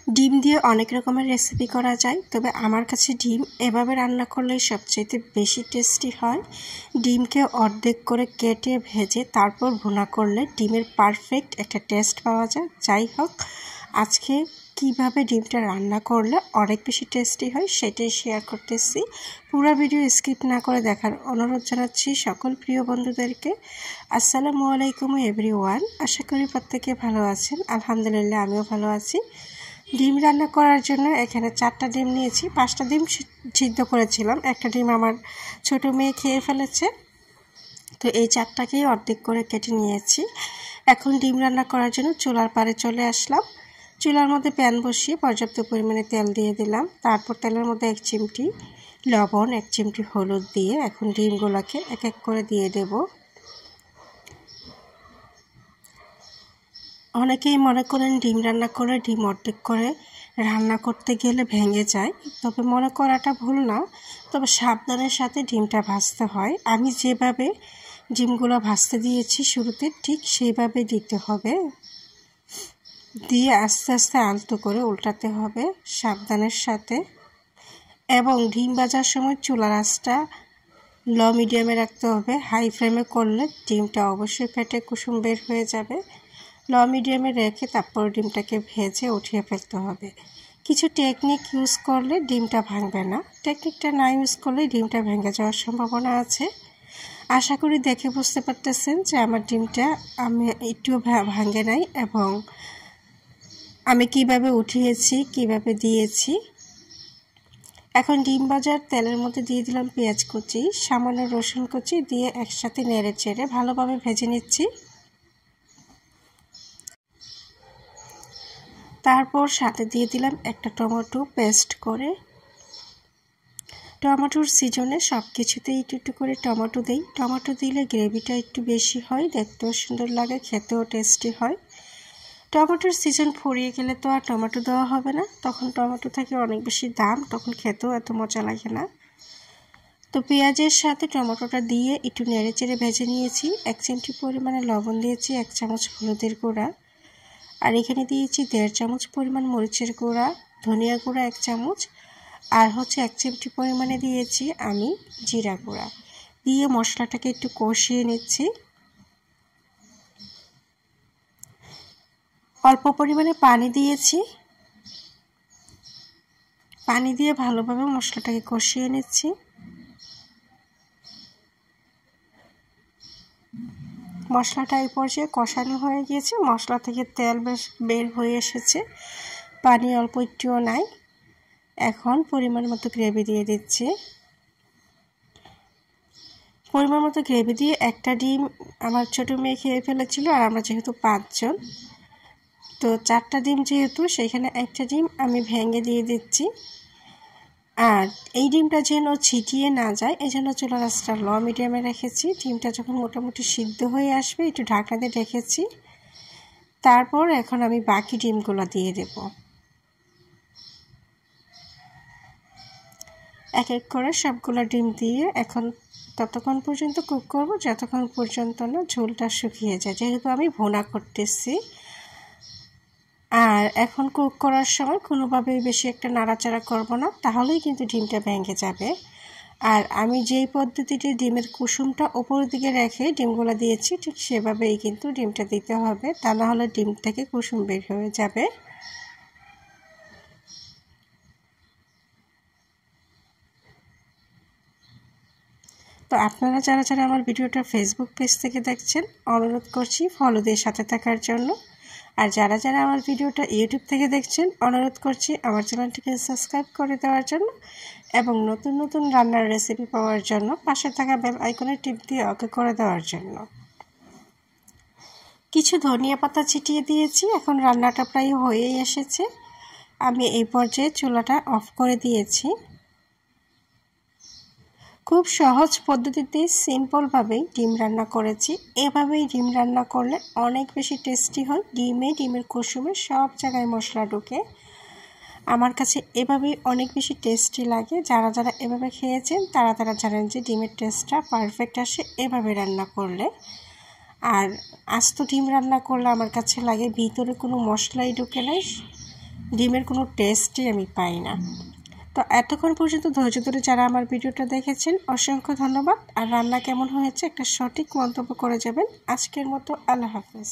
ডিম দিয়ে অনেক রকমের রেসিপি করা যায়, তবে আমার কাছে ডিম এভাবে রান্না করলে সবচেয়ে বেশি টেস্টি হয়। ডিমকে অর্ধেক করে কেটে ভেজে তারপর ভুনা করলে ডিমের পারফেক্ট একটা টেস্ট পাওয়া যায়। যাই হোক, আজকে কিভাবে ডিমটা রান্না করলে অনেক বেশি টেস্টি হয় সেটাই শেয়ার করতেছি। পুরো ভিডিও স্কিপ না করে দেখার অনুরোধ জানাচ্ছি সকল প্রিয় বন্ধুদেরকে। আসসালামু আলাইকুম এভরিওয়ান, আশা করি প্রত্যেকে ভালো আছেন। আলহামদুলিল্লাহ, আমিও ভালো আছি। ডিম রান্না করার জন্য এখানে 4টা ডিম নিয়েছি। 5টা ডিম সিদ্ধ করেছিলাম, একটা ডিম আমার ছোট মেয়ে খেয়ে ফেলেছে, তো এই 4টাকেই অর্ধেক করে কেটে নিয়েছি। এখন ডিম রান্না করার জন্য চুলার পাড়ে চলে আসলাম। চুলার মধ্যে প্যান বসিয়ে পর্যাপ্ত পরিমাণে তেল দিয়ে দিলাম। তারপর তেলের মধ্যে 1 চিমটি লবণ, 1 চিমটি হলুদ দিয়ে এখন ডিমগুলোকে এক এক করে দিয়ে দেব। অনেকেই মনে করেন ডিম রান্না করে ডিম অর্ধেক করে রান্না করতে গেলে ভেঙে যায়, তবে মনে করাটা ভুল না, তবে সাবধানের সাথে ডিমটা ভাজতে হয়। আমি যেভাবে ডিমগুলো ভাজতে দিয়েছি শুরুতে ঠিক সেইভাবে দিতে হবে, দিয়ে আস্তে আস্তে আলতো করে উল্টাতে হবে সাবধানের সাথে। এবং ডিম ভাজার সময় চুলার আঁচটা লো মিডিয়ামে রাখতে হবে। হাই ফ্লেমে করলে ডিমটা অবশ্যই ফেটে কুসুম বের হয়ে যাবে। লো মিডিয়ামে রেখে তারপর ডিমটাকে ভেজে উঠিয়ে ফেলতে হবে। কিছু টেকনিক ইউজ করলে ডিমটা ভাঙবে না, টেকনিকটা না ইউজ করলে ডিমটা ভেঙে যাওয়ার সম্ভাবনা আছে। আশা করি দেখে বুঝতে পারতেছেন যে আমার ডিমটা আমি একটুও ভাঙে নাই, এবং আমি কিভাবে উঠিয়েছি, কিভাবে দিয়েছি। এখন ডিম ভাজার তেলের মধ্যে দিয়ে দিলাম পেঁয়াজ কুচি, সামান্য রসুন কুচি দিয়ে একসাথে নেড়ে চেড়ে ভালোভাবে ভেজে নিচ্ছি। তারপর সাথে দিয়ে দিলাম একটা টমেটো পেস্ট করে। টমেটোর সিজনে সব কিছুতেই একটু একটু করে টমেটো দেই। টমেটো দিলে গ্রেভিটা একটু বেশি হয়, দেখতেও সুন্দর লাগে, খেতেও টেস্টি হয়। টমেটোর সিজন ফুরিয়ে গেলে তো আর টমেটো দেওয়া হবে না, তখন টমেটো থাকে অনেক বেশি দাম, তখন খেতেও এত মজা লাগে না। তো পেঁয়াজের সাথে টমেটোটা দিয়ে একটু নেড়ে চেড়ে ভেজে নিয়েছি। 1 চিমটি পরিমাণে লবণ দিয়েছি, 1 চামচ হলুদের গুঁড়া, আর এখানে দিয়েছি 1.5 চামচ পরিমাণ মরিচের গুঁড়া, ধনিয়া গুঁড়া 1 চামচ, আর 1 চিমটি পরিমাণে দিয়েছি আমি জিরা গুঁড়া, দিয়ে মশলাটাকে একটু কষিয়ে নিচ্ছি। অল্প পরিমাণে পানি দিয়েছি, পানি দিয়ে ভালোভাবে মশলাটাকে কষিয়ে নিচ্ছি। মশলাটা এই পর্যায়ে কষানো হয়ে গিয়েছে, মশলা থেকে তেল বেশ বের হয়ে এসেছে, পানি অল্প একটুও নাই। এখন পরিমাণ মতো গ্রেভি দিয়ে দিচ্ছি। পরিমাণ মতো গ্রেভি দিয়ে একটা ডিম আমার ছোট মেয়ে খেয়ে ফেলেছিল, আর আমরা যেহেতু 5 জন, তো 4টা ডিম যেহেতু, সেখানে একটা ডিম আমি ভেঙে দিয়ে দিচ্ছি। আর এই ডিমটা যেন ছিটিয়ে না যায় এজন্য চুলার আঁচটা লো মিডিয়ামে রেখেছি। ডিমটা যখন মোটামুটি সিদ্ধ হয়ে আসবে একটু ঢাকনা দিয়ে রেখেছি। তারপর এখন আমি বাকি ডিমগুলো দিয়ে দেব। এক এক করে সবগুলো ডিম দিয়ে এখন ততক্ষণ পর্যন্ত কুক করব যতক্ষণ পর্যন্ত না ঝোলটা শুকিয়ে যায়, যেহেতু আমি ভুনা করতেছি। আর এখন কুক করার সময় কোনোভাবেই বেশি একটা নাড়াচাড়া করব না, তাহলেই কিন্তু ডিমটা ভেঙে যাবে। আর আমি যেই পদ্ধতিতে ডিমের কুসুমটা উপরের দিকে রেখে ডিমগুলো দিয়েছি ঠিক সেভাবেই কিন্তু ডিমটা দিতে হবে, তা না হলে ডিম থেকে কুসুম বের হয়ে যাবে। তো আপনারা যারা যারা আমার ভিডিওটা ফেসবুক পেজ থেকে দেখছেন, অনুরোধ করছি ফলো দিয়ে সাথে থাকার জন্য। আর যারা যারা আমার ভিডিওটা ইউটিউব থেকে দেখছেন, অনুরোধ করছি আমার চ্যানেলটিকে সাবস্ক্রাইব করে দেওয়ার জন্য, এবং নতুন নতুন রান্নার রেসিপি পাওয়ার জন্য পাশে থাকা বেল আইকনে টিপ দিয়ে ওকে করে দেওয়ার জন্য। কিছু ধনিয়া পাতা ছিটিয়ে দিয়েছি। এখন রান্নাটা প্রায় হয়েই এসেছে, আমি এই পর্যায়ে চুলাটা অফ করে দিয়েছি। খুব সহজ পদ্ধতিতে সিম্পলভাবেই ডিম রান্না করেছি। এভাবেই ডিম রান্না করলে অনেক বেশি টেস্টি হয়। ডিমের কুসুমে সব জায়গায় মশলা ঢোকে। আমার কাছে এভাবেই অনেক বেশি টেস্টি লাগে। যারা যারা এভাবে খেয়েছেন তারা তারা জানেন যে ডিমের টেস্টটা পারফেক্ট আসে এভাবে রান্না করলে। আর আস্ত ডিম রান্না করলে আমার কাছে লাগে ভিতরে কোনো মশলাই ঢোকে নাই, ডিমের কোনো টেস্টই আমি পাই না। তো এতক্ষণ পর্যন্ত ধৈর্য ধরে যারা আমার ভিডিওটা দেখেছেন অসংখ্য ধন্যবাদ। আর রান্না কেমন হয়েছে একটা সঠিক মন্তব্য করে যাবেন। আজকের মতো আল্লাহ হাফেজ।